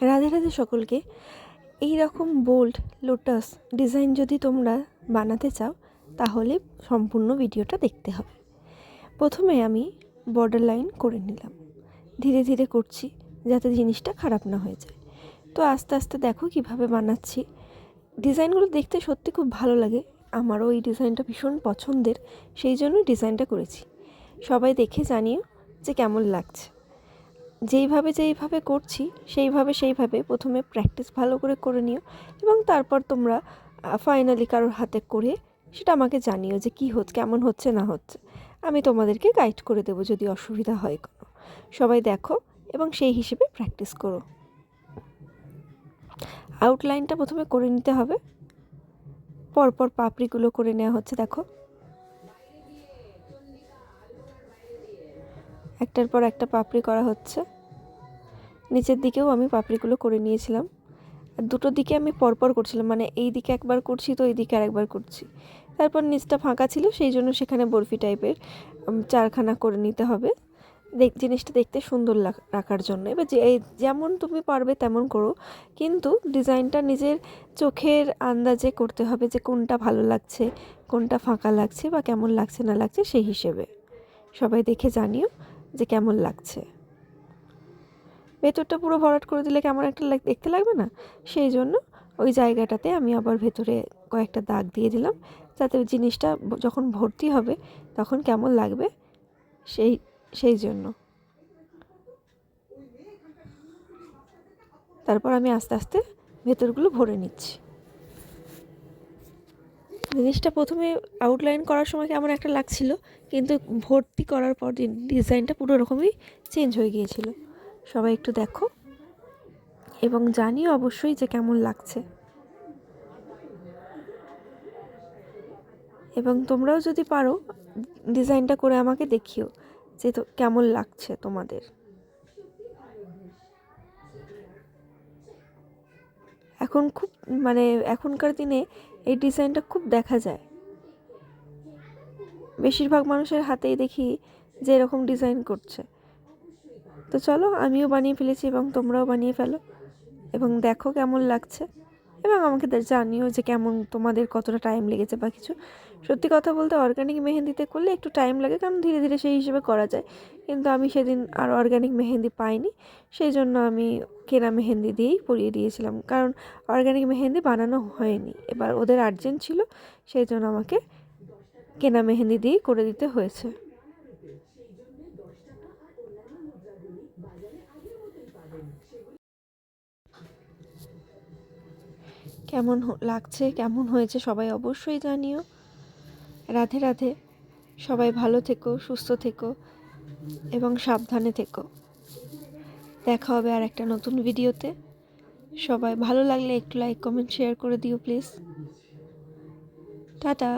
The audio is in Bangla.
রাধে রাধে সকলকে। এই রকম বোল্ড লোটাস ডিজাইন যদি তোমরা বানাতে চাও তাহলে সম্পূর্ণ ভিডিওটা দেখতে হবে। প্রথমে আমি বর্ডার লাইন করে নিলাম, ধীরে ধীরে করছি যাতে জিনিসটা খারাপ না হয়ে যায়। তো আস্তে আস্তে দেখো কিভাবে বানাচ্ছি। ডিজাইনগুলো দেখতে সত্যি খুব ভালো লাগে, আমারও এই ডিজাইনটা ভীষণ পছন্দের, সেই জন্যই ডিজাইনটা করেছি। সবাই দেখে জানিও যে কেমন লাগছে। যেইভাবে করছি সেইভাবে প্রথমে প্র্যাকটিস ভালো করে নিও এবং তারপর তোমরা ফাইনালি কারোর হাতে করে সেটা আমাকে জানিও যে কেমন হচ্ছে না হচ্ছে। আমি তোমাদেরকে গাইড করে দেবো যদি অসুবিধা হয় কোনো। সবাই দেখো এবং সেই হিসেবে প্র্যাকটিস করো। আউটলাইনটা প্রথমে করে নিতে হবে, পরপর পাপড়িগুলো করে নেওয়া হচ্ছে। দেখো একটার পর একটা পাপড়ি করা হচ্ছে। নিচের দিকেও আমি পাপড়িগুলো করে নিয়েছিলাম, আর দুটো দিকে আমি পরপর করছিলাম, মানে এই দিকে একবার করছি তো এই দিকে আরেকবার করছি। তারপর নিচটা ফাঁকা ছিল সেই জন্য সেখানে বরফি টাইপের চারখানা করে নিতে হবে জিনিসটা দেখতে সুন্দর রাখার জন্য। এবার যেমন তুমি পারবে তেমন করো, কিন্তু ডিজাইনটা নিজের চোখের আন্দাজে করতে হবে যে কোনটা ভালো লাগছে, কোনটা ফাঁকা লাগছে বা কেমন লাগছে না লাগছে সেই হিসেবে। সবাই দেখে জানিও যে কেমন লাগছে। ভেতরটা পুরো ভরাট করে দিলে কেমন একটা দেখতে লাগবে না, সেই জন্য ওই জায়গাটাতে আমি আবার ভেতরে কয়েকটা দাগ দিয়ে দিলাম যাতে জিনিসটা যখন ভর্তি হবে তখন কেমন লাগবে সেই জন্য। তারপর আমি আস্তে আস্তে ভেতরগুলো ভরে নিচ্ছি। জিনিসটা প্রথমে আউটলাইন করার সময় কেমন একটা লাগছিল, কিন্তু ভর্তি করার পর ডিজাইনটা পুরো রকমই চেঞ্জ হয়ে গিয়েছিল। সবাই একটু দেখো এবং জানিও অবশ্যই যে কেমন লাগছে। এবং তোমরাও যদি পারো ডিজাইনটা করে আমাকে দেখিও যে তো কেমন লাগছে তোমাদের। এখন খুব এখনকার দিনে এই ডিজাইনটা খুব দেখা যায়, বেশিরভাগ মানুষের হাতেই দেখি যে এরকম ডিজাইন করছে। তো চলো আমিও বানিয়ে ফেলেছি এবং তোমরাও বানিয়ে ফেলো এবং দেখো কেমন লাগছে এবং আমাকে জানিও যে কেমন তোমাদের কতটা টাইম লেগেছে বা কিছু। সত্যি কথা বলতে অর্গানিক মেহেন্দিতে করলে একটু টাইম লাগে, কারণ ধীরে ধীরে সেই হিসেবে করা যায়, কিন্তু আমি সেদিন আর অর্গানিক মেহেন্দি পাইনি, সেই জন্য আমি কেনা মেহেন্দি দিয়েই পরিয়ে দিয়েছিলাম, কারণ অর্গানিক মেহেন্দি বানানো হয়নি। এবার ওদের আর্জেন্ট ছিল, সেই জন্য আমাকে কেনা মেহেন্দি দিয়েই করে দিতে হয়েছে। কেমন লাগছে কেমন হয়েছে সবাই অবশ্যই জানিও। রাধে রাধে। সবাই ভালো থেকো, সুস্থ থেকো এবং সাবধানে থেকো। দেখা হবে আর একটা নতুন ভিডিওতে। সবাই ভালো লাগলে একটু লাইক কমেন্ট শেয়ার করে দিও প্লিজ। টাটা।